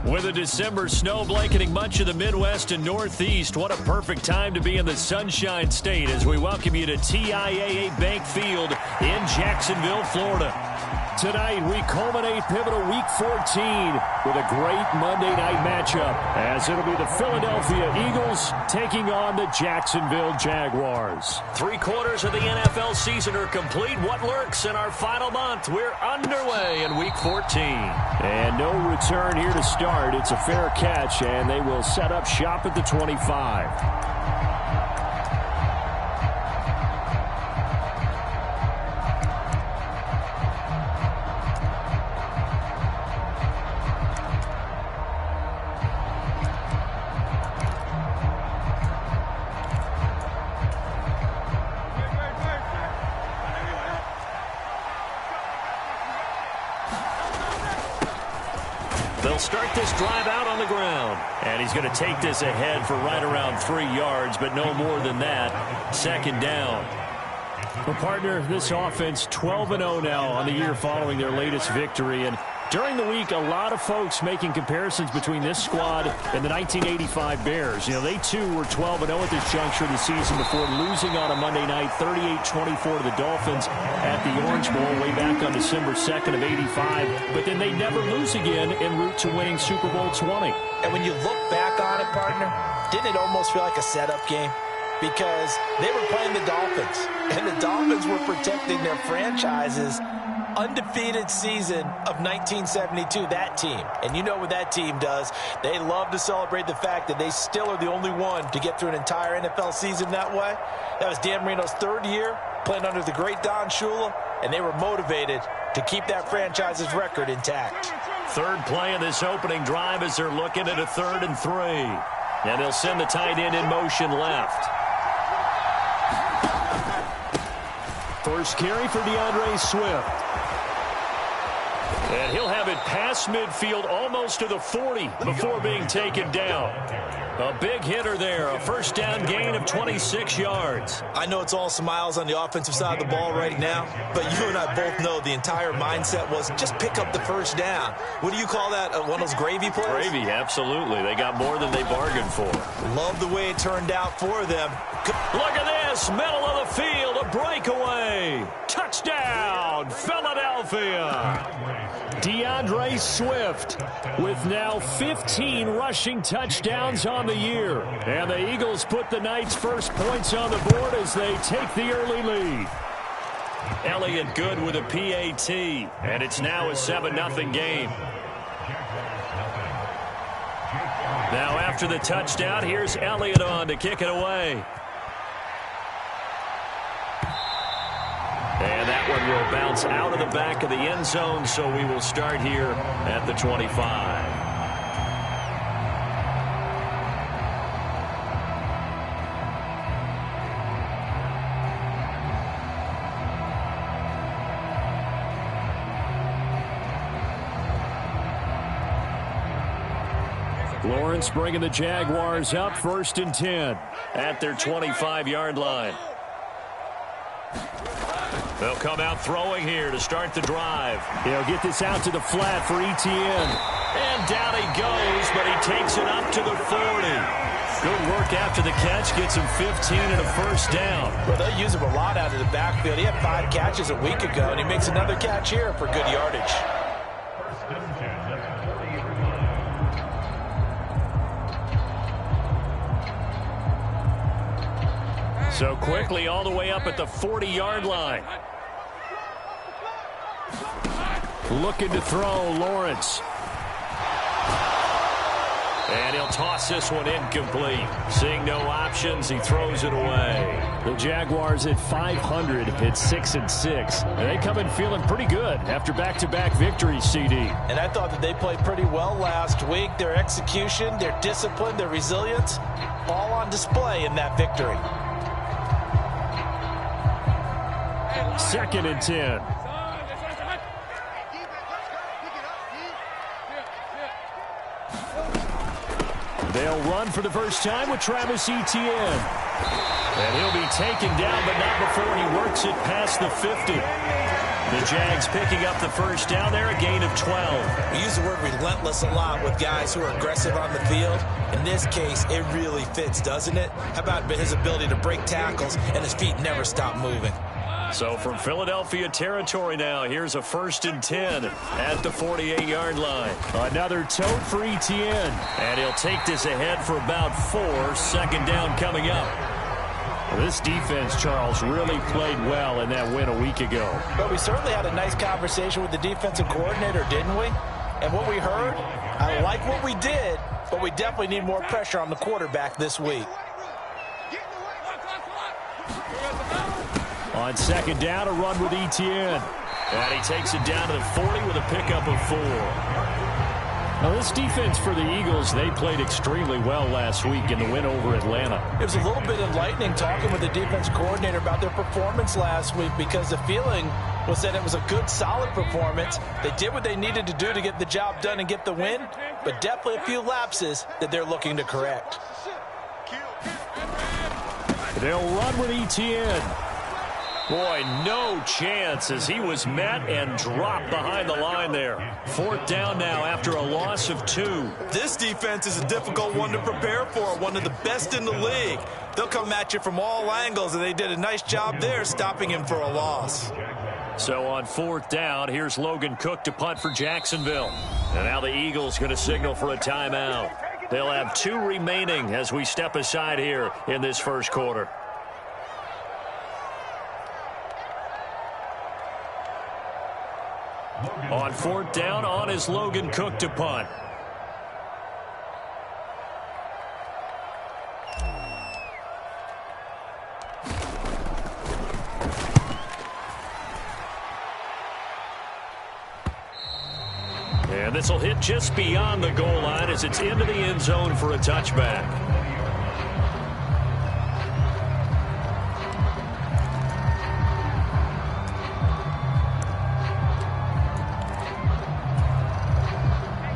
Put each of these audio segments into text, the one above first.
With a December snow blanketing much of the Midwest and Northeast, what a perfect time to be in the Sunshine State as we welcome you to TIAA Bank Field in Jacksonville, Florida. Tonight, we culminate pivotal Week 14 with a great Monday night matchup, as it'll be the Philadelphia Eagles taking on the Jacksonville Jaguars. 3/4 of the NFL season are complete. What lurks in our final month? We're underway in Week 14. And no return here to start. It's a fair catch, and they will set up shop at the 25. They'll start this drive out on the ground. And he's going to take this ahead for right around 3 yards, but no more than that. Second down. Well, partner, this offense 12-0 now on the year following their latest victory. And during the week, a lot of folks making comparisons between this squad and the 1985 Bears. You know, they too were 12-0 at this juncture of the season before losing on a Monday night 38-24 to the Dolphins at the Orange Bowl way back on December 2nd of 85. But then they never lose again en route to winning Super Bowl 20. And when you look back on it, partner, didn't it almost feel like a setup game? Because they were playing the Dolphins, and the Dolphins were protecting their franchise's undefeated season of 1972, that team. And you know what that team does. They love to celebrate the fact that they still are the only one to get through an entire NFL season that way. That was Dan Marino's third year playing under the great Don Shula, and they were motivated to keep that franchise's record intact. Third play of this opening drive as they're looking at a 3rd and 3. And they'll send the tight end in motion left. First carry for DeAndre Swift. And he'll have it past midfield almost to the 40 before being taken down. A big hitter there, a first down gain of 26 yards. I know it's all smiles on the offensive side of the ball right now, but you and I both know the entire mindset was just pick up the first down. What do you call that, one of those gravy plays? Gravy, absolutely. They got more than they bargained for. Love the way it turned out for them. Look at this, middle of the field, a breakaway. Touchdown, Philadelphia. DeAndre Swift with now 15 rushing touchdowns on the year. And the Eagles put the Knights' first points on the board as they take the early lead. Elliott good with a PAT, and it's now a 7-0 game. Now after the touchdown, here's Elliott on to kick it away. And that one will bounce out of the back of the end zone, so we will start here at the 25. Lawrence bringing the Jaguars up 1st and 10 at their 25-yard line. They'll come out throwing here to start the drive. He'll get this out to the flat for Etienne. And down he goes, but he takes it up to the 40. Good work after the catch. Gets him 15 and a first down. Well, they use him a lot out of the backfield. He had 5 catches a week ago, and he makes another catch here for good yardage. So quickly all the way up at the 40-yard line. Looking to throw, Lawrence. And he'll toss this one incomplete. Seeing no options, he throws it away. The Jaguars at 500 at 6-6. And they come in feeling pretty good after back-to-back victories, CD. And I thought that they played pretty well last week. Their execution, their discipline, their resilience, all on display in that victory. 2nd and 10. They'll run for the first time with Travis Etienne. And he'll be taken down, but not before he works it past the 50. The Jags picking up the first down there, a gain of 12. We use the word relentless a lot with guys who are aggressive on the field. In this case, it really fits, doesn't it? How about his ability to break tackles and his feet never stop moving? So from Philadelphia territory now, here's a 1st and 10 at the 48-yard line. Another tote for Etienne. And he'll take this ahead for about 4. 2nd down coming up. This defense, Charles, really played well in that win a week ago. But we certainly had a nice conversation with the defensive coordinator, didn't we? And what we heard, I like what we did, but we definitely need more pressure on the quarterback this week. On 2nd down, a run with Etienne. And he takes it down to the 40 with a pickup of 4. Now, this defense for the Eagles, they played extremely well last week in the win over Atlanta. It was a little bit enlightening talking with the defense coordinator about their performance last week because the feeling was that it was a good, solid performance. They did what they needed to do to get the job done and get the win, but definitely a few lapses that they're looking to correct. They'll run with Etienne. Boy, no chance as he was met and dropped behind the line there. 4th down now after a loss of 2. This defense is a difficult one to prepare for, one of the best in the league. They'll come at you from all angles, and they did a nice job there stopping him for a loss. So on 4th down, here's Logan Cook to punt for Jacksonville. And now the Eagles going to signal for a timeout. They'll have 2 remaining as we step aside here in this first quarter. On 4th down, on is Logan Cook to punt. And this will hit just beyond the goal line as it's into the end zone for a touchback.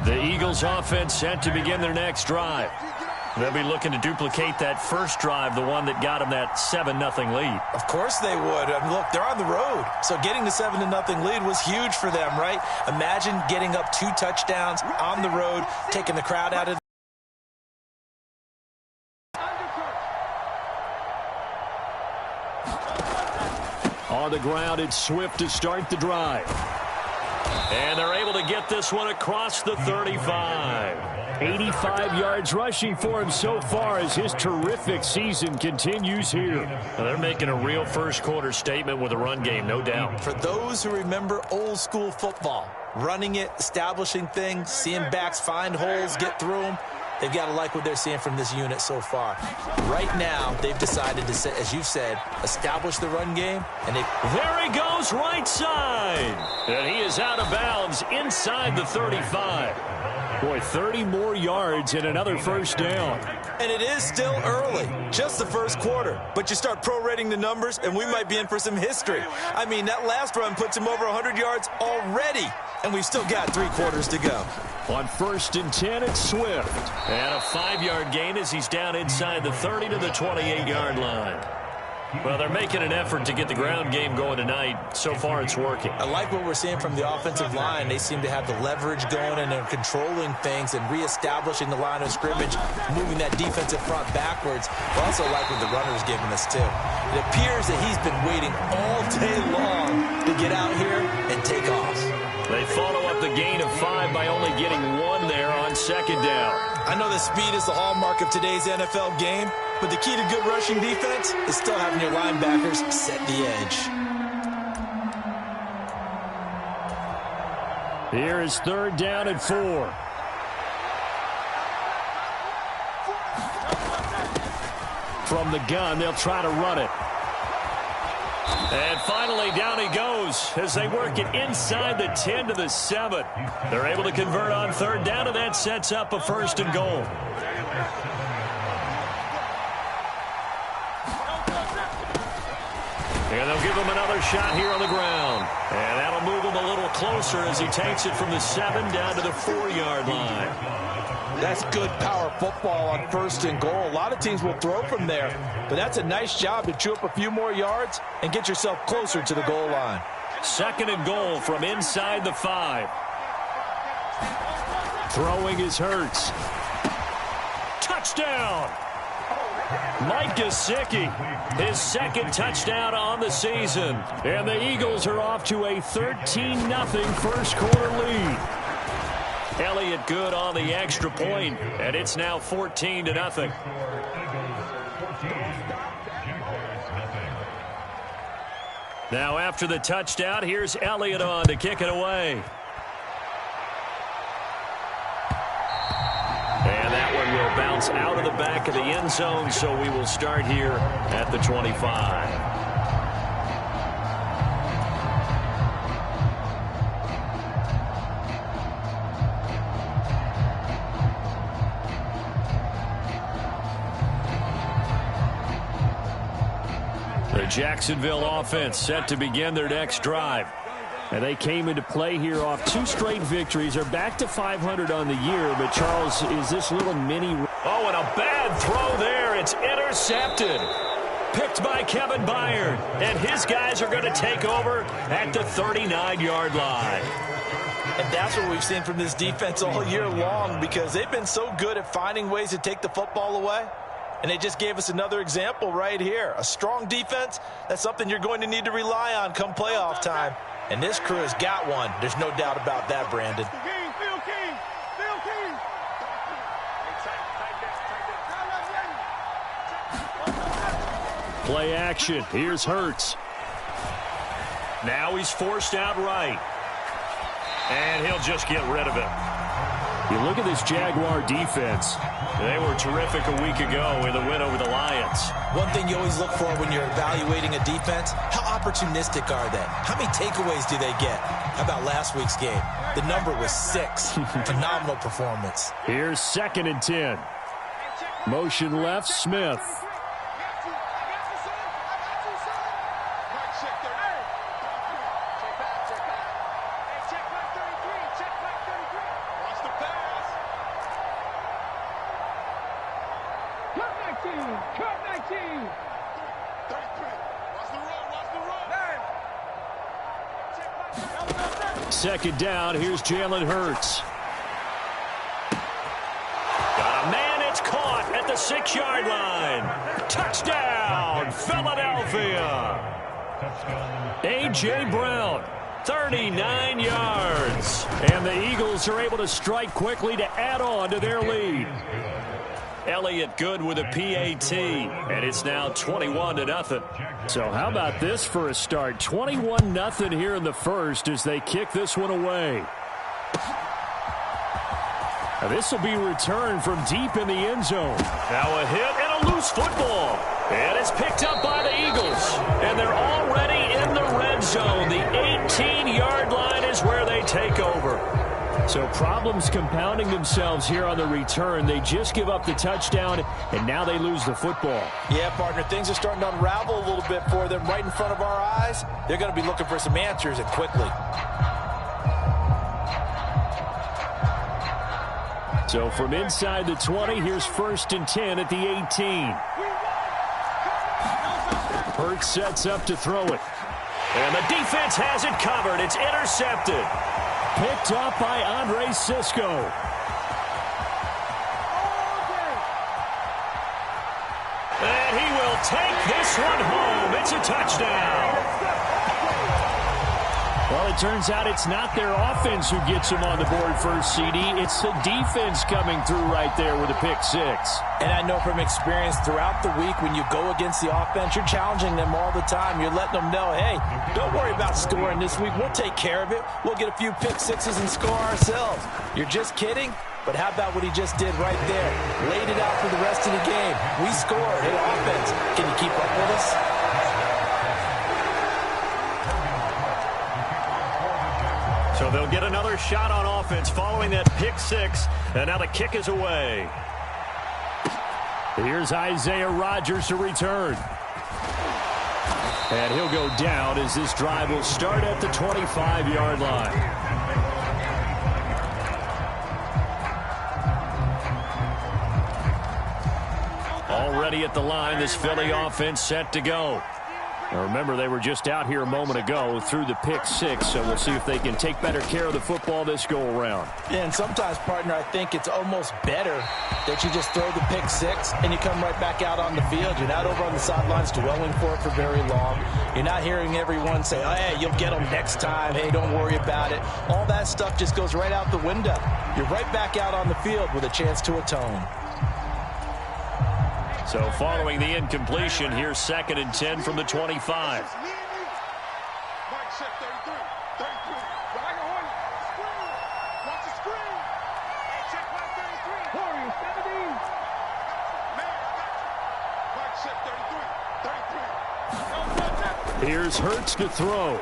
The Eagles offense set to begin their next drive. They'll be looking to duplicate that first drive, the one that got them that 7-0 lead. Of course they would. I mean, look, they're on the road. So getting the 7-0 lead was huge for them, right? Imagine getting up 2 touchdowns on the road, taking the crowd out of on the ground, it's Swift to start the drive. And they're able to get this one across the 35. 85 yards rushing for him so far as his terrific season continues here. Now they're making a real first quarter statement with a run game, no doubt. For those who remember old school football, running it, establishing things, seeing backs find holes, get through them, they've got to like what they're seeing from this unit so far. Right now, they've decided to, as you said, establish the run game. And there he goes, right side. And he is out of bounds inside the 35. Boy, 30 more yards and another first down. And it is still early, just the first quarter. But you start prorating the numbers, and we might be in for some history. I mean, that last run puts him over 100 yards already, and we've still got 3 quarters to go. On 1st and 10, it's Swift. And a 5-yard gain as he's down inside the 30 to the 28-yard line. Well, they're making an effort to get the ground game going tonight. So far, it's working. I like what we're seeing from the offensive line. They seem to have the leverage going, and they're controlling things and reestablishing the line of scrimmage, moving that defensive front backwards. I also like what the runner's giving us, too. It appears that he's been waiting all day long to get out here and take off. They follow up the gain of 5 by only getting 1 there on 2nd down. I know that speed is the hallmark of today's NFL game, but the key to good rushing defense is still having your linebackers set the edge. Here is 3rd down and 4. From the gun, they'll try to run it. And finally, down he goes as they work it inside the 10 to the 7. They're able to convert on 3rd down, and that sets up a 1st and goal. And they'll give him another shot here on the ground. And that'll move him a little closer as he takes it from the 7 down to the 4-yard line. That's good power football on 1st and goal. A lot of teams will throw from there, but that's a nice job to chew up a few more yards and get yourself closer to the goal line. 2nd and goal from inside the 5. Throwing is Hurts. Touchdown! Mike Gesicki, his 2nd touchdown on the season. And the Eagles are off to a 13-0 first quarter lead. Elliott good on the extra point, and it's now 14-0. Now after the touchdown, here's Elliott on to kick it away. And that one will bounce out of the back of the end zone, so we will start here at the 25. The Jacksonville offense set to begin their next drive. And they came into play here off 2 straight victories. They're back to 500 on the year. But, Charles, is this little mini... Oh, and a bad throw there. It's intercepted. Picked by Kevin Byard. And his guys are going to take over at the 39-yard line. And that's what we've seen from this defense all year long, because they've been so good at finding ways to take the football away. And they just gave us another example right here. A strong defense, that's something you're going to need to rely on come playoff time. And this crew has got one. There's no doubt about that, Brandon. Play action. Here's Hurts. Now he's forced out right. And he'll just get rid of it. You look at this Jaguar defense. They were terrific a week ago with a win over the Lions. One thing you always look for when you're evaluating a defense, how opportunistic are they? How many takeaways do they get? How about last week's game? The number was 6. Phenomenal performance. Here's 2nd and 10. Motion left, Smith. Second down, here's Jalen Hurts. Got a man, it's caught at the 6-yard line. Touchdown, Philadelphia. A.J. Brown, 39 yards. And the Eagles are able to strike quickly to add on to their lead. Elliott good with a PAT, and it's now 21-0. So how about this for a start? 21-0 here in the first as they kick this one away. Now this will be returned from deep in the end zone. Now a hit and a loose football. And it's picked up by the Eagles. And they're already in the red zone. The 18-yard line is where they take over. So problems compounding themselves here on the return. They just give up the touchdown, and now they lose the football. Yeah, partner, things are starting to unravel a little bit for them right in front of our eyes. They're going to be looking for some answers, and quickly. So from inside the 20, here's 1st and 10 at the 18. Hurts sets up to throw it. And the defense has it covered. It's intercepted. Picked up by Andre Cisco. And he will take this one home. It's a touchdown. Well, it turns out it's not their offense who gets them on the board first, CD. It's the defense coming through right there with a pick 6. And I know from experience throughout the week when you go against the offense, you're challenging them all the time. You're letting them know, hey, don't worry about scoring this week. We'll take care of it. We'll get a few pick 6s and score ourselves. You're just kidding? But how about what he just did right there? Laid it out for the rest of the game. We scored. Hey, offense, can you keep up with us? So they'll get another shot on offense following that pick 6. And now the kick is away. Here's Isaiah Rodgers to return. And he'll go down as this drive will start at the 25-yard line. Already at the line, this Philly offense set to go. Now remember, they were just out here a moment ago through the pick six, so we'll see if they can take better care of the football this go-around. Yeah, and sometimes, partner, I think it's almost better that you just throw the pick six and you come right back out on the field. You're not over on the sidelines dwelling for it for very long. You're not hearing everyone say, oh, hey, you'll get them next time. Hey, don't worry about it. All that stuff just goes right out the window. You're right back out on the field with a chance to atone. So following the incompletion, here's 2nd and 10 from the 25. Here's Hurts to throw.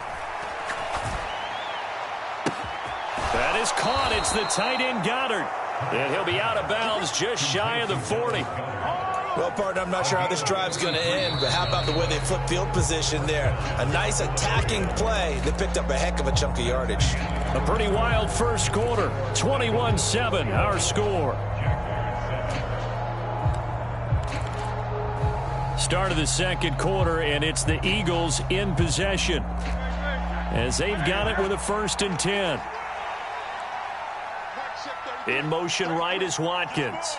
That is caught. It's the tight end Goddard. And he'll be out of bounds just shy of the 40. Well, partner, I'm not sure how this drive's going to end, but how about the way they flip field position there? A nice attacking play that picked up a heck of a chunk of yardage. A pretty wild first quarter. 21-7, our score. Start of the second quarter, and it's the Eagles in possession as they've got it with a 1st and 10. In motion right is Watkins.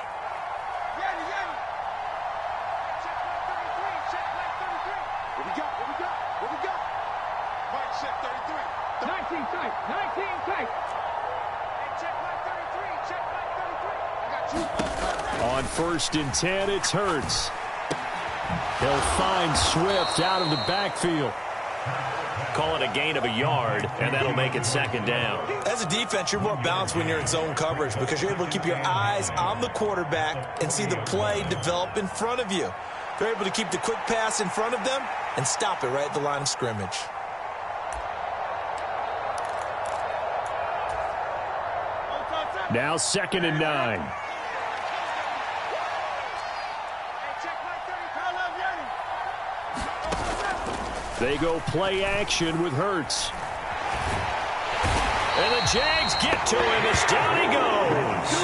On 1st and 10, it's Hurts. He'll find Swift out of the backfield. Call it a gain of a yard, and that'll make it 2nd down. As a defense, you're more balanced when you're in zone coverage because you're able to keep your eyes on the quarterback and see the play develop in front of you. They're able to keep the quick pass in front of them and stop it right at the line of scrimmage. Now 2nd and 9. They go play action with Hurts. And the Jags get to him as down he goes.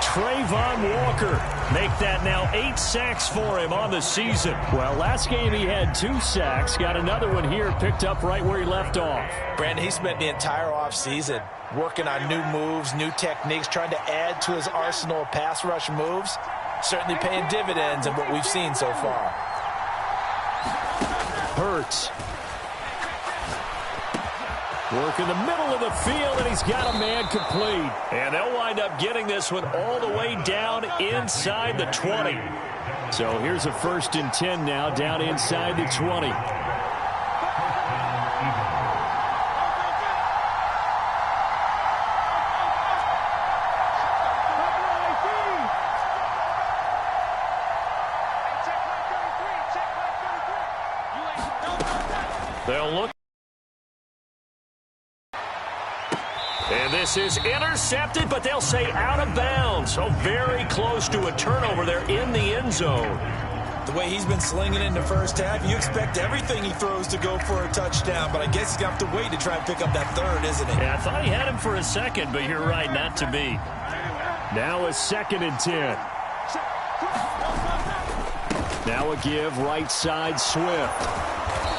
Trayvon Walker make that now 8 sacks for him on the season. Well, last game he had 2 sacks. Got another one here picked up right where he left off. Brandon, he spent the entire offseason working on new moves, new techniques, trying to add to his arsenal of pass rush moves. Certainly paying dividends in what we've seen so far. Hurts. Work in the middle of the field, and he's got a man complete. And they'll wind up getting this one all the way down inside the 20. So here's a 1st and 10 now down inside the 20. They'll look. And this is intercepted, but they'll say out of bounds. So very close to a turnover there in the end zone. The way he's been slinging in the first half, you expect everything he throws to go for a touchdown, but I guess he's going to have to wait to try and pick up that 3rd, isn't he? Yeah, I thought he had him for a second, but you're right, not to be. Now a 2nd and 10. Now a give right side Swift.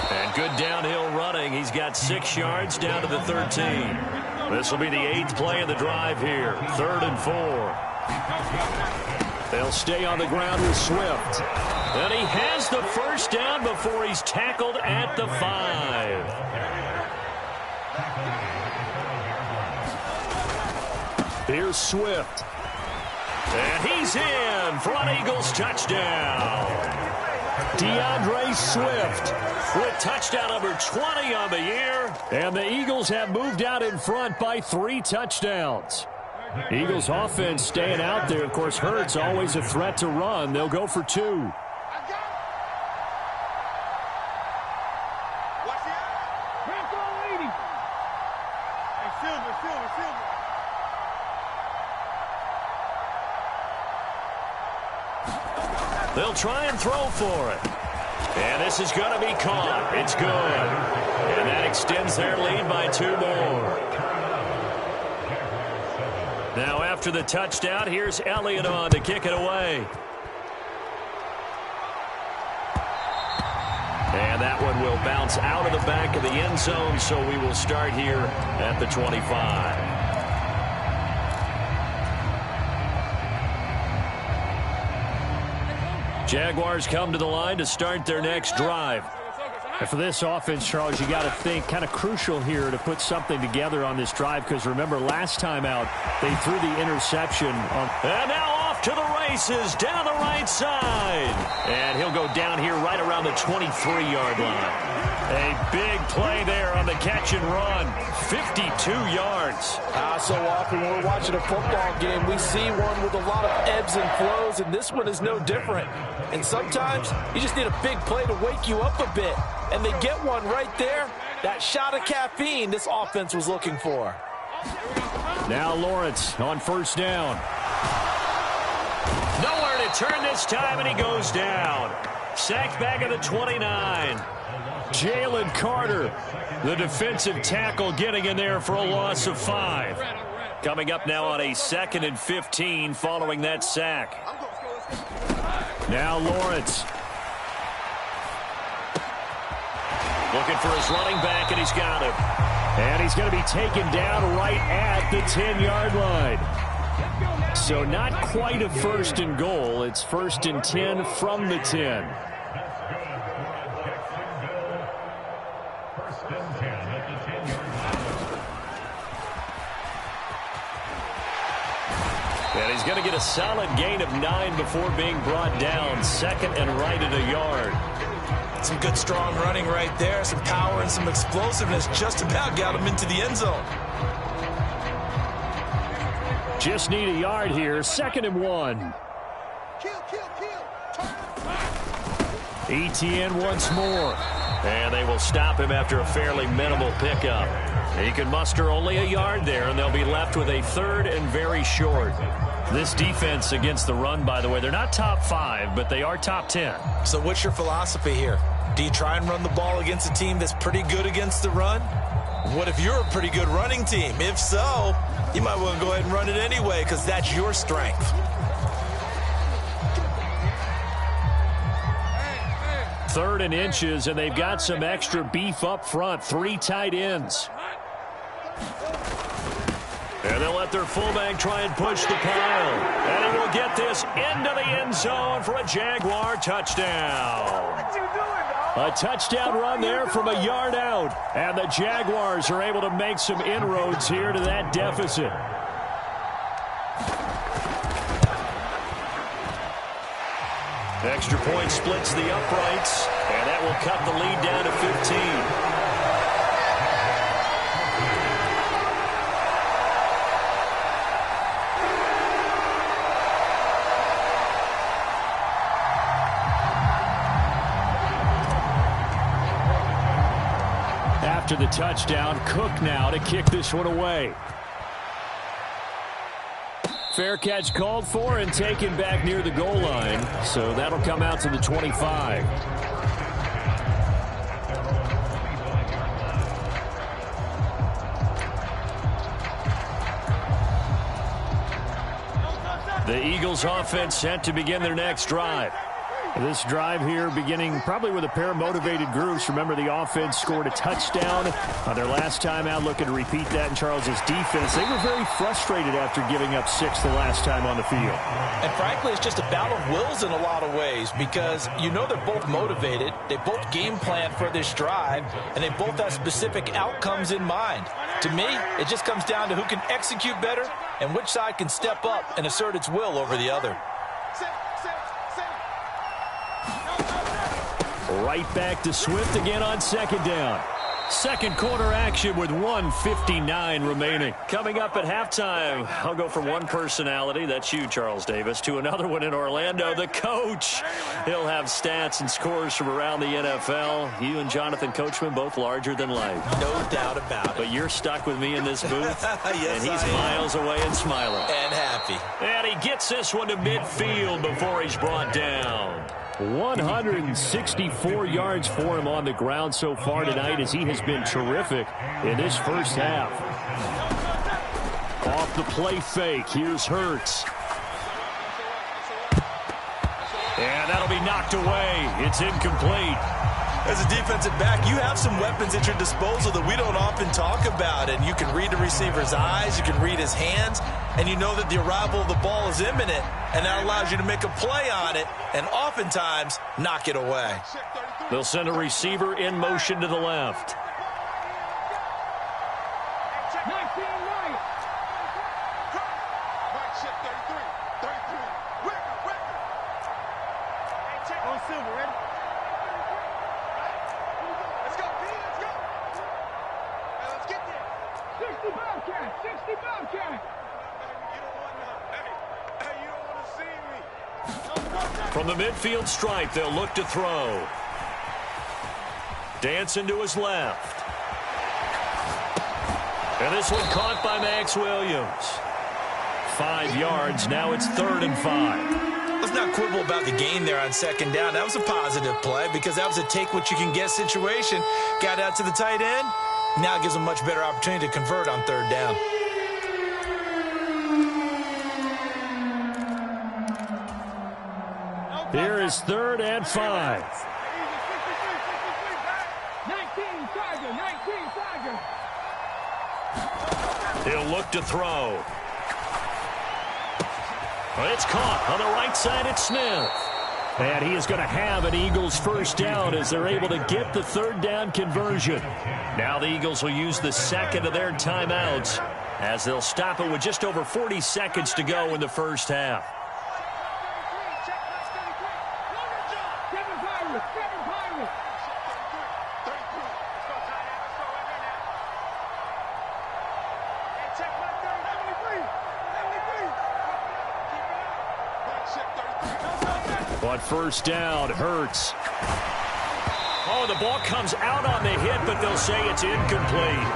And good downhill running. He's got 6 yards down to the 13. This will be the 8th play of the drive here. 3rd and 4. They'll stay on the ground with Swift. And he has the 1st down before he's tackled at the 5. Here's Swift. And he's in. Front Eagles touchdown. DeAndre Swift with touchdown number 20 on the year. And the Eagles have moved out in front by 3 touchdowns. Eagles offense staying out there. Of course, Hurts always a threat to run. They'll go for 2. They'll try and throw for it. And this is going to be caught. It's good. And that extends their lead by 2 more. Now after the touchdown, here's Elliott on to kick it away. And that one will bounce out of the back of the end zone, so we will start here at the 25. Jaguars come to the line to start their next drive. And for this offense, Charles, you got to think kind of crucial here to put something together on this drive, because remember last time out they threw the interception on. And now off to the races down the right side. And he'll go down here right around the 23-yard line. A big play there on the catch and run. 52 yards. So often when we're watching a football game, we see one with a lot of ebbs and flows, and this one is no different. And sometimes you just need a big play to wake you up a bit. And they get one right there. That shot of caffeine this offense was looking for. Now Lawrence on first down. Nowhere to turn this time, and he goes down. Sacked back at the 29. Jalen Carter, the defensive tackle, getting in there for a loss of 5. Coming up now on a 2nd and 15 following that sack. Now Lawrence. Looking for his running back, and he's got him. And he's going to be taken down right at the 10-yard line. So not quite a 1st and goal. It's 1st and 10 from the 10. And he's going to get a solid gain of 9 before being brought down. 2nd and right at a yard. Some good strong running right there. Some power and some explosiveness just about got him into the end zone. Just need a yard here. 2nd and 1. ETN once more. And they will stop him after a fairly minimal pickup. He can muster only a yard there, and they'll be left with a 3rd and very short. This defense against the run, by the way, they're not top 5, but they are top 10. So what's your philosophy here? Do you try and run the ball against a team that's pretty good against the run? What if you're a pretty good running team? If so, you might want to go ahead and run it anyway, because that's your strength. Third and inches, and they've got some extra beef up front. 3 tight ends. And they'll let their fullback try and push the pile. And he will get this into the end zone for a Jaguar touchdown. A touchdown run there from a yard out. And the Jaguars are able to make some inroads here to that deficit. Extra point splits the uprights, and that will cut the lead down to 15. After the touchdown, Cook now to kick this one away. Fair catch called for and taken back near the goal line. So that'll come out to the 25. The Eagles offense set to begin their next drive. This drive here beginning probably with a pair of motivated groups. Remember, the offense scored a touchdown on their last time out, looking to repeat that in Charles's defense. They were very frustrated after giving up 6 the last time on the field. And frankly, it's just a battle of wills in a lot of ways, because you know they're both motivated. They both game plan for this drive, and they both have specific outcomes in mind. To me, it just comes down to who can execute better and which side can step up and assert its will over the other. Right back to Swift again on 2nd down. Second quarter action with 1:59 remaining. Coming up at halftime, I'll go from one personality, that's you, Charles Davis, to another one in Orlando, the coach. He'll have stats and scores from around the NFL. You and Jonathan Coachman, both larger than life. No doubt about it. But you're stuck with me in this booth, yes, and he's miles away and smiling. And happy. And he gets this one to midfield before he's brought down. 164 yards for him on the ground so far tonight, as he has been terrific in this first half. Off the play fake, here's Hurts. And that'll be knocked away. It's incomplete. As a defensive back, you have some weapons at your disposal that we don't often talk about. And you can read the receiver's eyes, you can read his hands, and you know that the arrival of the ball is imminent, and that allows you to make a play on it and oftentimes knock it away. They'll send a receiver in motion to the left. From the midfield stripe, they'll look to throw. Dancing to his left. And this one caught by Max Williams. 5 yards. Now it's 3rd and 5. Let's not quibble about the gain there on 2nd down. That was a positive play because that was a take-what-you-can-get situation. Got out to the tight end. Now it gives them a much better opportunity to convert on 3rd down. Here is 3rd and 5. 19 Tiger. He'll look to throw. It's caught on the right side. It's Smith. And he is going to have an Eagles first down as they're able to get the 3rd down conversion. Now the Eagles will use the second of their timeouts as they'll stop it with just over 40 seconds to go in the first half. But first down, Hurts. Oh, the ball comes out on the hit, but they'll say it's incomplete.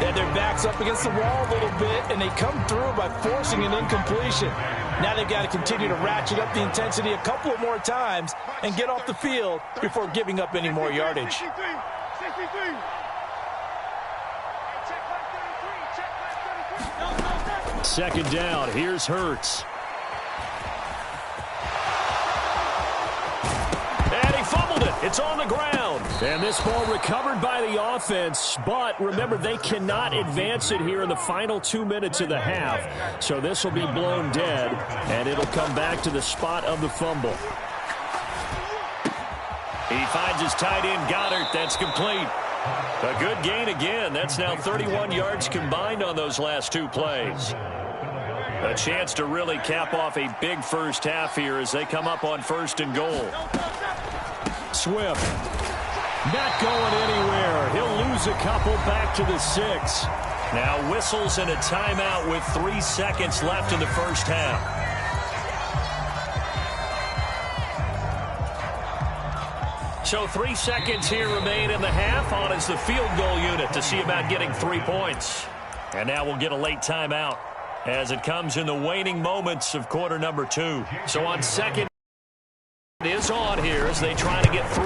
Then their back's up against the wall a little bit, and they come through by forcing an incompletion. Now they've got to continue to ratchet up the intensity a couple of more times and get off the field before giving up any more yardage. 2nd down, here's Hurts. It's on the ground. And this ball recovered by the offense, but remember, they cannot advance it here in the final 2 minutes of the half. So this will be blown dead, and it'll come back to the spot of the fumble. He finds his tight end, Goddard. That's complete. A good gain again. That's now 31 yards combined on those last 2 plays. A chance to really cap off a big first half here as they come up on 1st and goal. Swift, not going anywhere. He'll lose a couple back to the 6. Now whistles and a timeout with 3 seconds left in the first half. So 3 seconds here remain in the half. On is the field goal unit to see about getting 3 points. And now we'll get a late timeout as it comes in the waning moments of quarter number 2. So on 2nd. Is on here as they try to get 3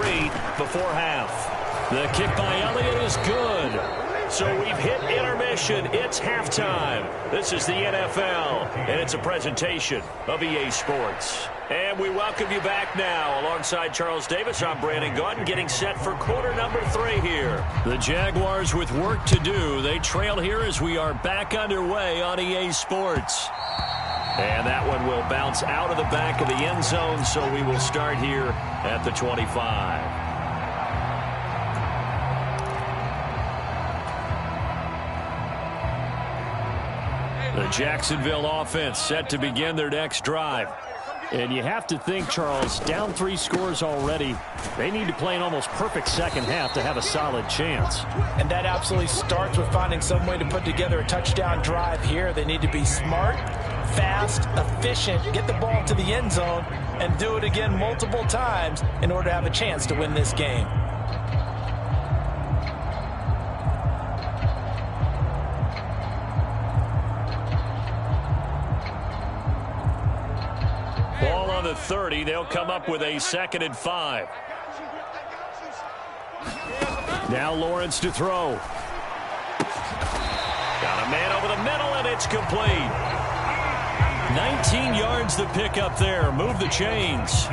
before half. The kick by Elliott is good. So we've hit intermission. It's halftime. This is the NFL, and it's a presentation of EA Sports. And we welcome you back now. Alongside Charles Davis, I'm Brandon Gaudin, getting set for quarter number 3 here. The Jaguars with work to do. They trail here as we are back underway on EA Sports. And that one will bounce out of the back of the end zone, so we will start here at the 25. The Jacksonville offense set to begin their next drive. And you have to think, Charles, down 3 scores already. They need to play an almost perfect second half to have a solid chance. And that absolutely starts with finding some way to put together a touchdown drive here. They need to be smart, fast, efficient, get the ball to the end zone, and do it again multiple times in order to have a chance to win this game. Ball on the 30. They'll come up with a 2nd and 5. Now Lawrence to throw. Got a man over the middle, and it's complete. 19 yards to pick up there. Move the chains.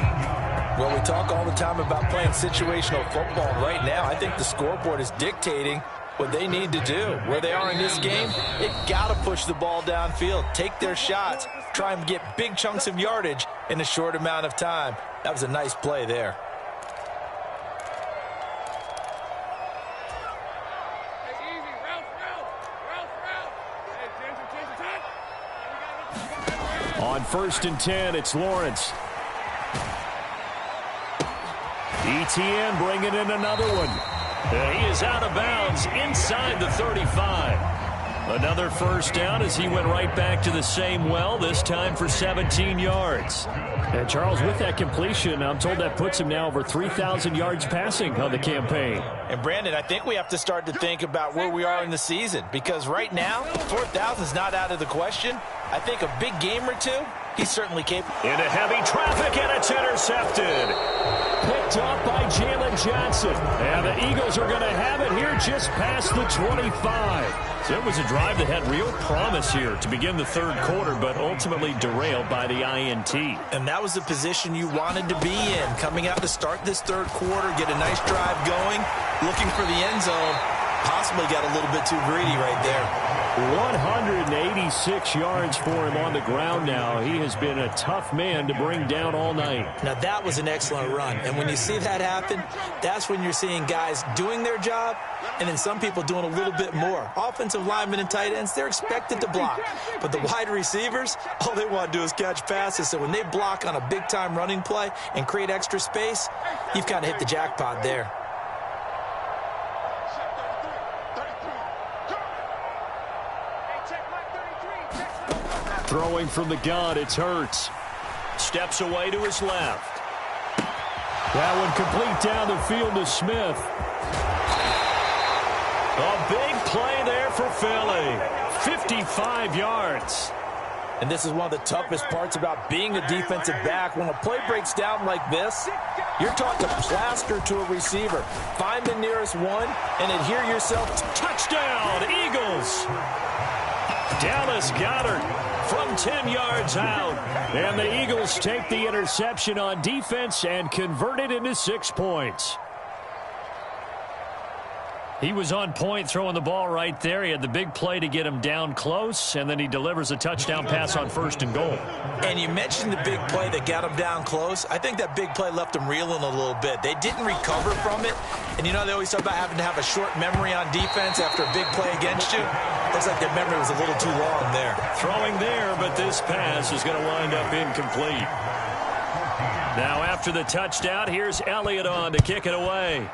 Well, we talk all the time about playing situational football. Right now, I think the scoreboard is dictating what they need to do. Where they are in this game, they've got to push the ball downfield, take their shots, try and get big chunks of yardage in a short amount of time. That was a nice play there. On 1st and 10, it's Lawrence. ETN bringing in another one. He is out of bounds inside the 35. Another first down as he went right back to the same well, this time for 17 yards. And Charles, with that completion, I'm told that puts him now over 3,000 yards passing on the campaign. And Brandon, I think we have to start to think about where we are in the season, because right now, 4,000 is not out of the question. I think a big game or two, he's certainly capable. Into heavy traffic, and it's intercepted. Picked up by Jalen Johnson. And the Eagles are going to have it here just past the 25. So it was a drive that had real promise here to begin the third quarter, but ultimately derailed by the INT. And that was the position you wanted to be in, coming out to start this third quarter, get a nice drive going, looking for the end zone. Possibly got a little bit too greedy right there. 186 yards for him on the ground now. He has been a tough man to bring down all night. Now, that was an excellent run. And when you see that happen, that's when you're seeing guys doing their job and then some people doing a little bit more. Offensive linemen and tight ends, they're expected to block. But the wide receivers, all they want to do is catch passes. So when they block on a big-time running play and create extra space, you've kind of hit the jackpot there. Throwing from the gun, it's Hurts. Steps away to his left. That one complete down the field to Smith. A big play there for Philly. 55 yards. And this is one of the toughest parts about being a defensive back. When a play breaks down like this, you're taught to plaster to a receiver. Find the nearest one and adhere yourself. Touchdown, Eagles. Dallas Goedert from 10 yards out. And the Eagles take the interception on defense and convert it into 6 points. He was on point throwing the ball right there. He had the big play to get him down close, and then he delivers a touchdown pass on 1st and goal. And you mentioned the big play that got him down close. I think that big play left him reeling a little bit. They didn't recover from it. And you know they always talk about having to have a short memory on defense after a big play against you. Looks like their memory was a little too long there. Throwing there, but this pass is going to wind up incomplete. Now after the touchdown, here's Elliott on to kick it away.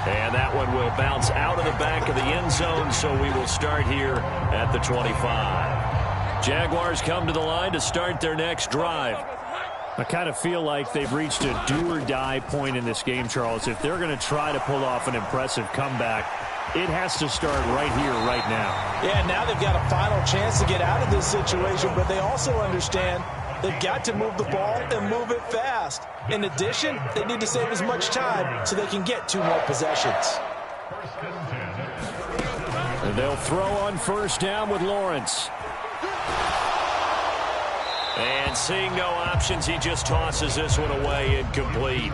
And that one will bounce out of the back of the end zone, so we will start here at the 25. Jaguars come to the line to start their next drive. I kind of feel like they've reached a do-or-die point in this game, Charles. If they're going to try to pull off an impressive comeback, it has to start right here, right now. Yeah, now they've got a final chance to get out of this situation, but they also understand they've got to move the ball and move it fast. In addition, they need to save as much time so they can get 2 more possessions. And they'll throw on 1st down with Lawrence. And seeing no options, he just tosses this one away, incomplete.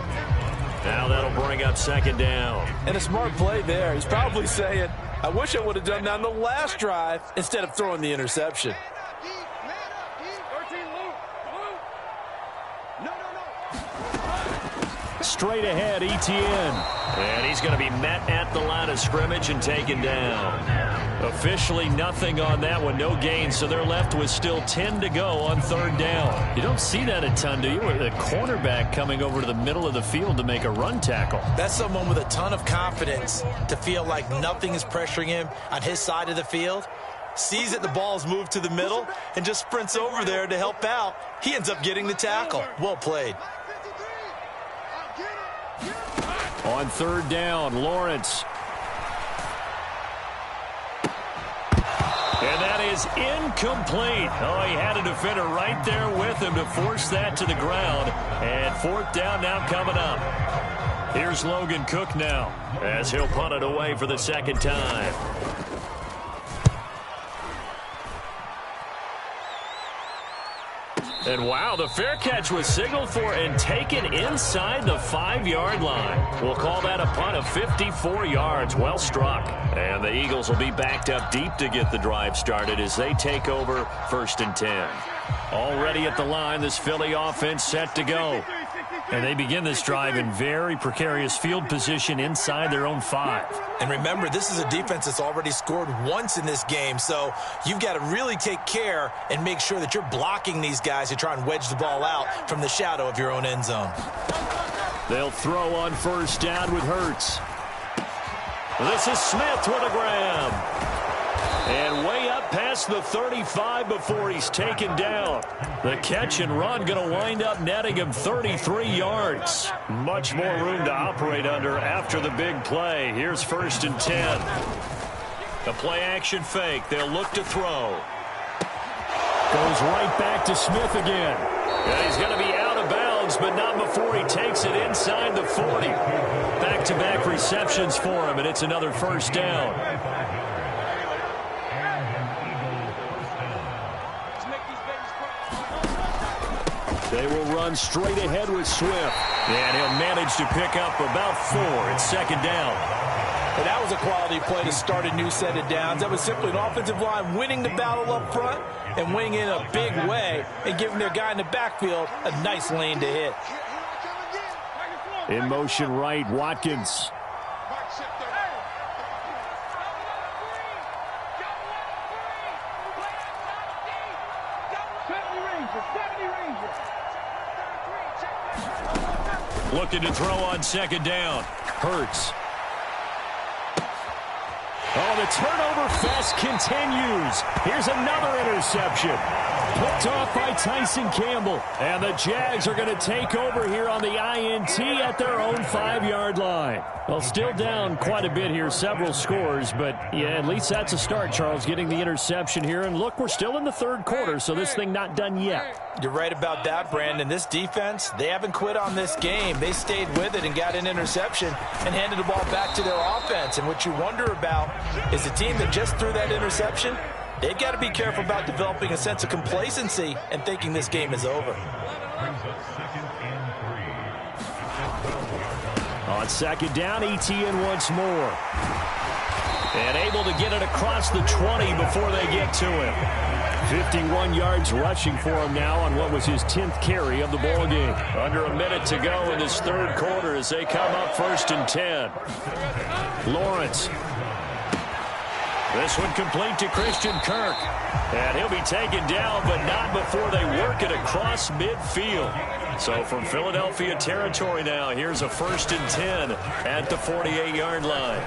Now that'll bring up 2nd down. And a smart play there. He's probably saying, I wish I would have done that on the last drive instead of throwing the interception. Straight ahead, ETN. And he's going to be met at the line of scrimmage and taken down. Officially nothing on that one, no gain, so they're left with still 10 to go on 3rd down. You don't see that a ton, do you? With a cornerback coming over to the middle of the field to make a run tackle. That's someone with a ton of confidence to feel like nothing is pressuring him on his side of the field. Sees that the ball's moved to the middle and just sprints over there to help out. He ends up getting the tackle. Well played. On 3rd down, Lawrence. And that is incomplete. Oh, he had a defender right there with him to force that to the ground. And 4th down now coming up. Here's Logan Cook now as he'll punt it away for the 2nd time. And wow, the fair catch was signaled for and taken inside the 5-yard line. We'll call that a punt of 54 yards. Well struck. And the Eagles will be backed up deep to get the drive started as they take over 1st and 10. Already at the line, this Philly offense set to go. And they begin this drive in very precarious field position inside their own 5. And remember, this is a defense that's already scored once in this game, so you've got to really take care and make sure that you're blocking these guys who try and wedge the ball out from the shadow of your own end zone. They'll throw on 1st down with Hurts. This is Smith with a grab. And way up past the 35 before he's taken down. The catch and run going to wind up netting him 33 yards. Much more room to operate under after the big play. Here's 1st and 10. A play action fake. They'll look to throw. Goes right back to Smith again. And he's going to be out of bounds, but not before he takes it inside the 40. Back-to-back receptions for him, and it's another 1st down. They will run straight ahead with Swift. And he'll manage to pick up about 4. It's 2nd down. But that was a quality play to start a new set of downs. That was simply an offensive line winning the battle up front and winning in a big way and giving their guy in the backfield a nice lane to hit. In motion right, Watkins. Looking to throw on 2nd down. Hurts. Oh, the turnover fest continues. Here's another interception. Picked off by Tyson Campbell. And the Jags are going to take over here on the INT at their own 5-yard line. Well, still down quite a bit here, several scores. But, yeah, at least that's a start, Charles, getting the interception here. And, look, we're still in the 3rd quarter, so this thing not done yet. You're right about that, Brandon. This defense, they haven't quit on this game. They stayed with it and got an interception and handed the ball back to their offense. And what you wonder about is the team that just threw that interception, they've got to be careful about developing a sense of complacency and thinking this game is over. On 2nd down, ETN once more. And able to get it across the 20 before they get to him. 51 yards rushing for him now on what was his 10th carry of the ball game. Under a minute to go in this 3rd quarter as they come up 1st and 10. Lawrence. This one complete to Christian Kirk. And he'll be taken down, but not before they work it across midfield. So from Philadelphia territory now, here's a 1st and 10 at the 48-yard line.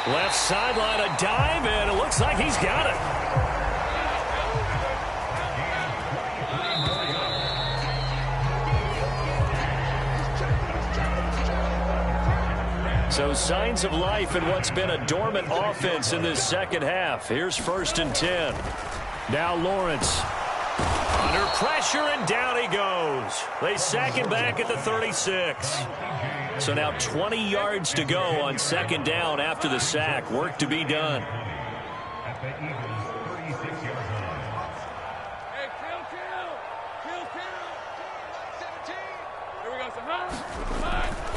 Left sideline, a dive, and it looks like he's got it. So signs of life in what's been a dormant offense in this 2nd half. Here's 1st and 10. Now Lawrence. Under pressure, and down he goes. They sack him back at the 36. So now 20 yards to go on 2nd down after the sack. Work to be done.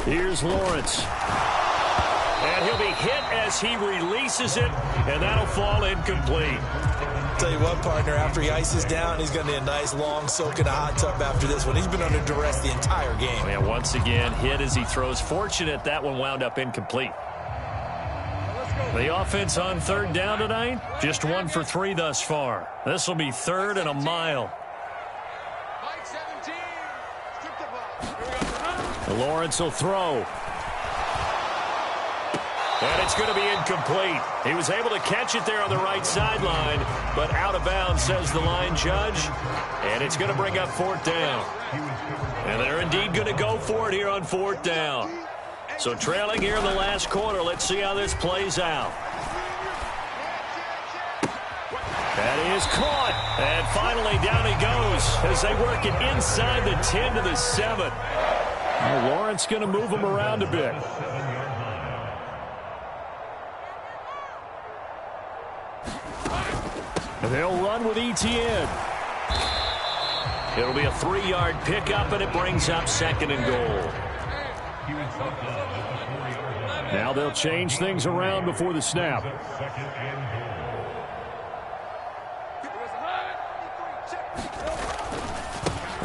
Here's Lawrence. And he'll be hit as he releases it, and that'll fall incomplete. Tell you what, partner, after he ices down, he's going to need a nice long soak in a hot tub after this one. He's been under duress the entire game. Yeah, once again, hit as he throws. Fortunate that one wound up incomplete. The offense on 3rd down tonight, just 1 for 3 thus far. This will be 3rd and a mile. Lawrence will throw. And it's going to be incomplete. He was able to catch it there on the right sideline, but out of bounds, says the line judge. And it's going to bring up 4th down. And they're indeed going to go for it here on 4th down. So trailing here in the last quarter. Let's see how this plays out. That is caught. And finally down he goes as they work it inside the 10 to the 7. Well, Lawrence going to move him around a bit. They'll run with ETN. It'll be a 3-yard pickup, and it brings up 2nd and goal. Now they'll change things around before the snap.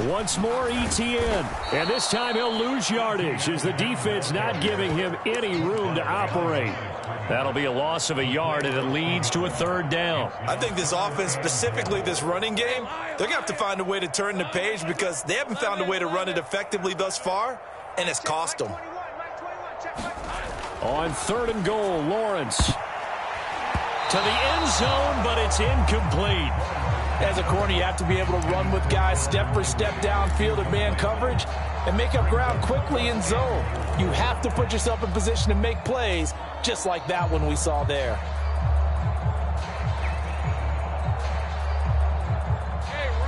Once more ETN, and this time he'll lose yardage as the defense not giving him any room to operate. That'll be a loss of a yard, and it leads to a 3rd down. I think this offense, specifically this running game, they're going to have to find a way to turn the page because they haven't found a way to run it effectively thus far, and it's cost them. On 3rd and goal, Lawrence. To the end zone, but it's incomplete. As a corner, you have to be able to run with guys step for step downfield in man coverage and make up ground quickly in zone. You have to put yourself in position to make plays, just like that one we saw there.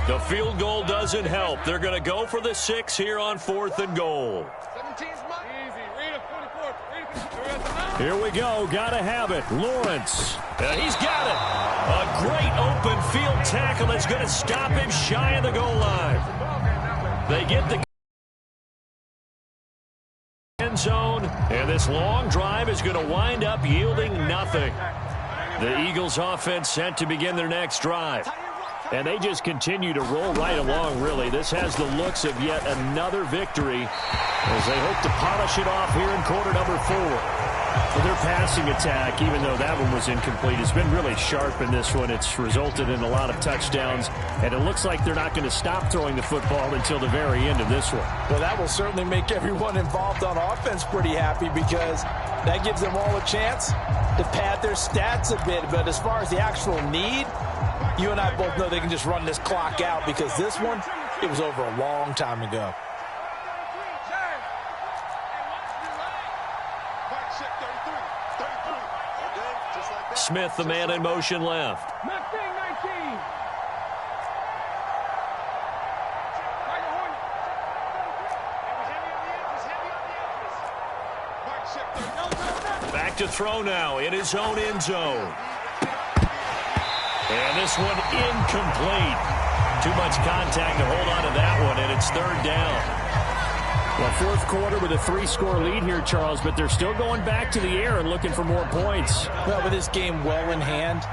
The field goal doesn't help. They're going to go for the 6 here on 4th and goal. Here we go. Got to have it. Lawrence. He's got it. A great open field tackle that's going to stop him shy of the goal line. They get the end zone, and this long drive is going to wind up yielding nothing. The Eagles offense set to begin their next drive. And they just continue to roll right along, really. This has the looks of yet another victory as they hope to polish it off here in quarter number 4. Well, their passing attack, even though that one was incomplete, has been really sharp in this one. It's resulted in a lot of touchdowns, and it looks like they're not going to stop throwing the football until the very end of this one. Well, that will certainly make everyone involved on offense pretty happy because that gives them all a chance to pad their stats a bit. But as far as the actual need, you and I both know they can just run this clock out because this one, it was over a long time ago. Smith, the man in motion left. Back to throw now in his own end zone. And this one incomplete. Too much contact to hold on to that one, and it's 3rd down. Well, 4th quarter with a 3-score lead here, Charles, but they're still going back to the air and looking for more points. Well, with this game well in hand,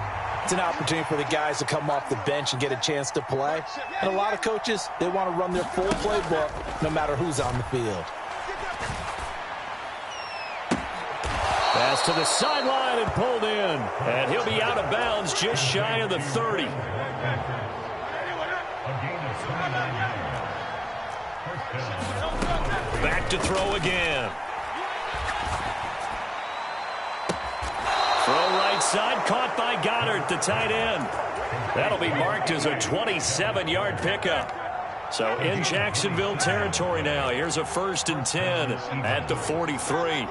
it's an opportunity for the guys to come off the bench and get a chance to play. And a lot of coaches, they want to run their full playbook no matter who's on the field. Pass to the sideline and pulled in. And he'll be out of bounds just shy of the 30. Back to throw again. Throw right side, caught by Goddard, the tight end. That'll be marked as a 27-yard pickup. So in Jacksonville territory now. Here's a 1st and 10 at the 43.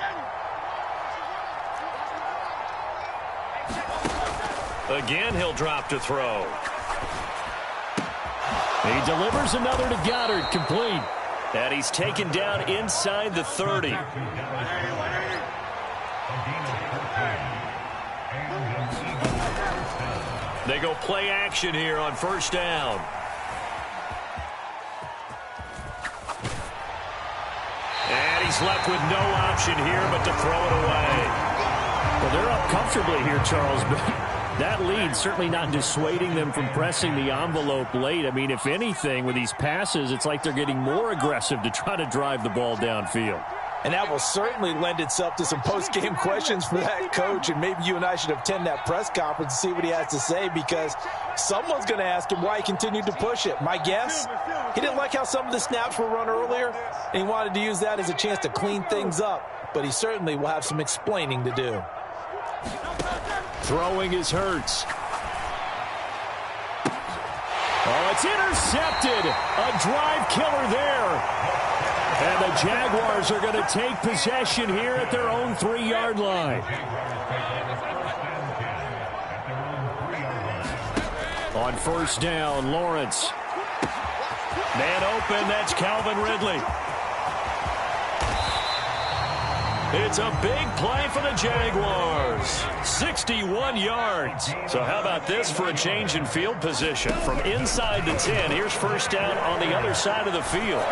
Again, he'll drop to throw. He delivers another to Goddard, complete. And he's taken down inside the 30. They go play action here on 1st down. And he's left with no option here but to throw it away. Well, they're up comfortably here, Charles, but that lead certainly not dissuading them from pressing the envelope late. I mean, if anything, with these passes, it's like they're getting more aggressive to try to drive the ball downfield. And that will certainly lend itself to some post-game questions for that coach. And maybe you and I should attend that press conference and see what he has to say, because someone's going to ask him why he continued to push it. My guess, he didn't like how some of the snaps were run earlier, and he wanted to use that as a chance to clean things up. But he certainly will have some explaining to do. Throwing is Hurts. Oh, it's intercepted. A drive killer there. And the Jaguars are going to take possession here at their own 3-yard line. On 1st down, Lawrence. Man open, that's Calvin Ridley. It's a big play for the Jaguars. 6 61 yards. So how about this for a change in field position? From inside the 10, here's first down on the other side of the field.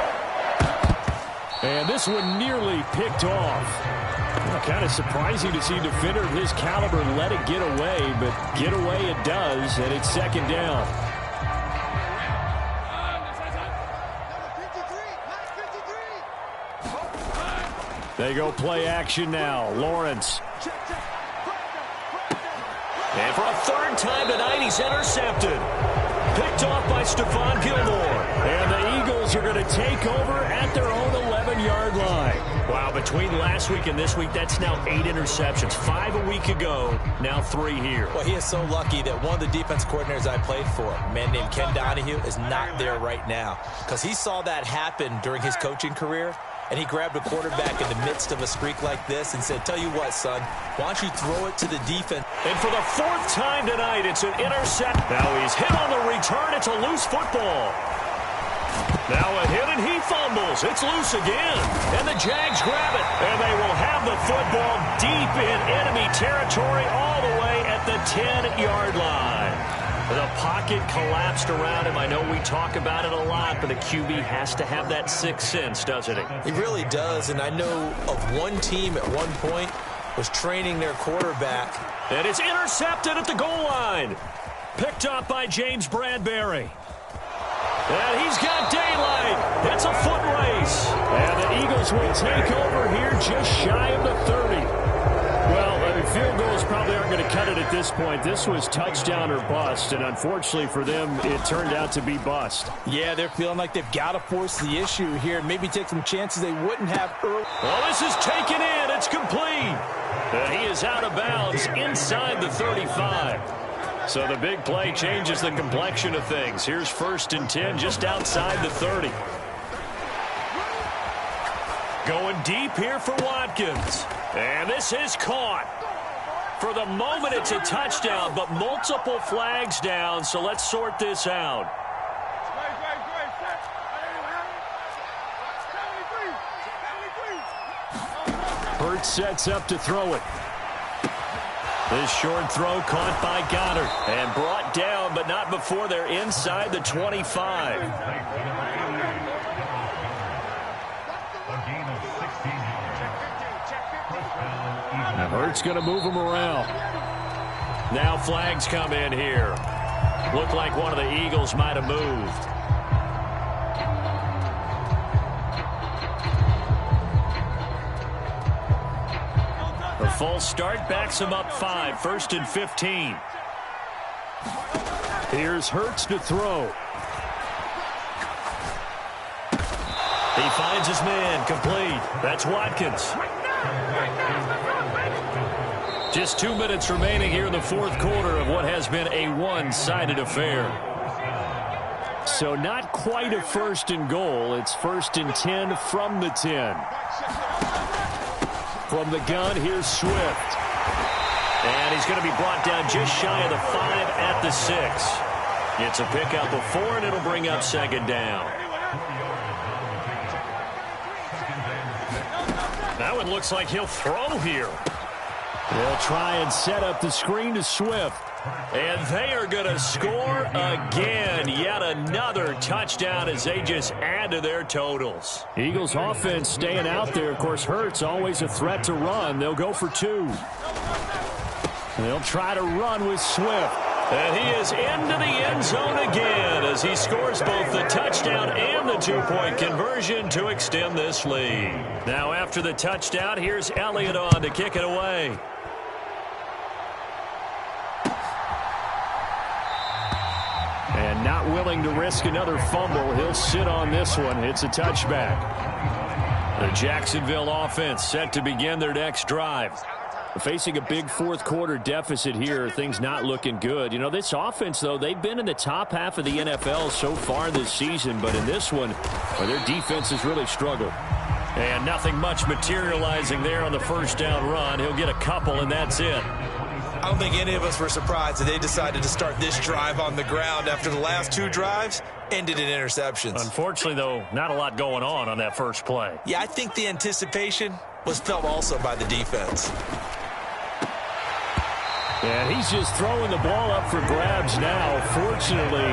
And this one nearly picked off. Kind of surprising to see a defender of his caliber let it get away, but get away it does, and it's second down. They go play action now. Lawrence. And for a third time tonight, he's intercepted. Picked off by Stephon Gilmore. And the Eagles are going to take over at their own 11-yard line. Wow, between last week and this week, that's now 8 interceptions. 5 a week ago, now 3 here. Well, he is so lucky that one of the defense coordinators I played for, a man named Ken Donahue, is not there right now. Because he saw that happen during his coaching career, and he grabbed a quarterback in the midst of a streak like this and said, tell you what, son, why don't you throw it to the defense? And for the 4th time tonight, it's an intercept. Now he's hit on the return. It's a loose football. Now a hit, and he fumbles. It's loose again. And the Jags grab it. And they will have the football deep in enemy territory all the way at the 10-yard line. The pocket collapsed around him. I know we talk about it a lot, but a QB has to have that sixth sense, doesn't he? He really does, and I know of one team at one point was training their quarterback. And it's intercepted at the goal line. Picked up by James Bradbury. And he's got daylight. It's a foot race. And the Eagles will take over here just shy of the 30. Well, I mean, field goals probably aren't going to cut it at this point. This was touchdown or bust, and unfortunately for them, it turned out to be bust. Yeah, they're feeling like they've got to force the issue here, maybe take some chances they wouldn't have early. Well, this is taken in. It's complete. And he is out of bounds inside the 35. So the big play changes the complexion of things. Here's 1st and 10 just outside the 30. Going deep here for Watkins. And this is caught. For the moment, it's a touchdown, but multiple flags down, so let's sort this out. Hurts sets up to throw it. This short throw caught by Goddard and brought down, but not before they're inside the 25. Now Hurts going to move him around. Now flags come in here. Looked like one of the Eagles might have moved. The false start backs him up 5, 1st and 15. Here's Hurts to throw. He finds his man, complete. That's Watkins. Just 2 minutes remaining here in the 4th quarter of what has been a one-sided affair. So not quite a 1st and goal. It's 1st and 10 from the 10. From the gun, here's Swift. And he's going to be brought down just shy of the 5 at the 6. It's a pickup of 4, and it'll bring up 2nd down. That one looks like he'll throw here. They'll try and set up the screen to Swift. And they are going to score again. Yet another touchdown as they just add to their totals. Eagles offense staying out there. Of course, Hurts always a threat to run. They'll go for 2. They'll try to run with Swift. And he is into the end zone again as he scores both the touchdown and the 2-point conversion to extend this lead. Now after the touchdown, here's Elliott on to kick it away. And not willing to risk another fumble. He'll sit on this one. It's a touchback. The Jacksonville offense set to begin their next drive. Facing a big 4th quarter deficit here, things not looking good. You know, this offense, though, they've been in the top half of the NFL so far this season, but in this one, their defense has really struggled. And nothing much materializing there on the first down run. He'll get a couple, and that's it. I don't think any of us were surprised that they decided to start this drive on the ground after the last 2 drives ended in interceptions. Unfortunately, though, not a lot going on that first play. Yeah, I think the anticipation was felt also by the defense. And he's just throwing the ball up for grabs now. Fortunately,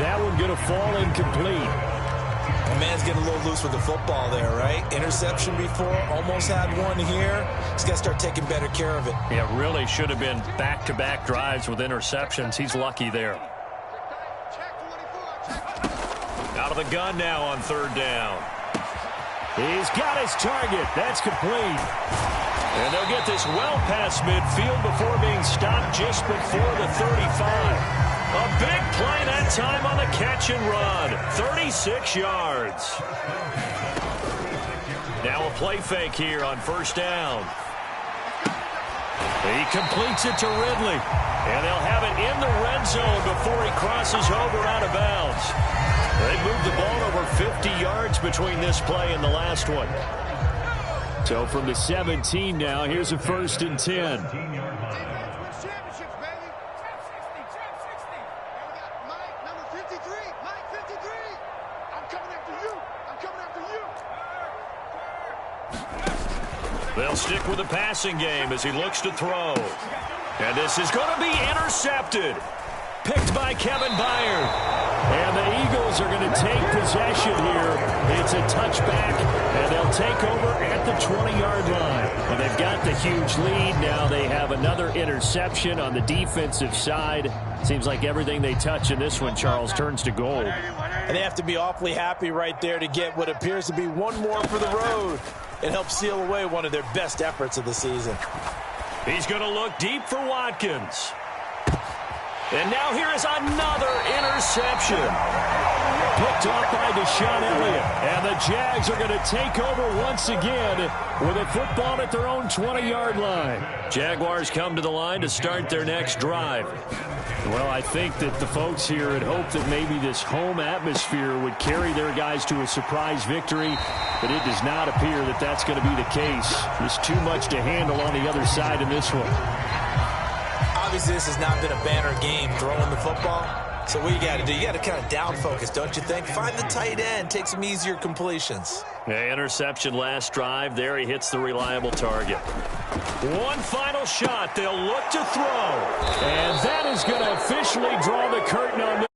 that one going to fall incomplete. The man's getting a little loose with the football there, right? Interception before, almost had one here. He's got to start taking better care of it. Yeah, really should have been back-to-back drives with interceptions. He's lucky there. Out of the gun now on third down. He's got his target. That's complete. And they'll get this well past midfield before being stopped just before the 35. A big play that time on the catch and run. 36 yards. Now a play fake here on first down. He completes it to Ridley. And they'll have it in the red zone before he crosses over out of bounds. They moved the ball over 50 yards between this play and the last one. So from the 17 now, here's a 1st and 10. They'll stick with the passing game as he looks to throw. And this is going to be intercepted. Picked by Kevin Byard. And the Eagles are going to take possession here. It's a touchback, and they'll take over at the 20-yard line. And they've got the huge lead. Now they have another interception on the defensive side. Seems like everything they touch in this one, Charles, turns to gold. And they have to be awfully happy right there to get what appears to be one more for the road. It helps seal away one of their best efforts of the season. He's going to look deep for Watkins. And now here is another interception. Picked off by Deshaun Elliott. And the Jags are going to take over once again with a football at their own 20-yard line. Jaguars come to the line to start their next drive. Well, I think that the folks here had hoped that maybe this home atmosphere would carry their guys to a surprise victory, but it does not appear that that's going to be the case. There's too much to handle on the other side in this one. Obviously, this has not been a banner game throwing the football. So what you got to do, you got to kind of down focus, don't you think? Find the tight end, take some easier completions. Yeah, interception last drive. There he hits the reliable target. One final shot. They'll look to throw. And that is going to officially draw the curtain on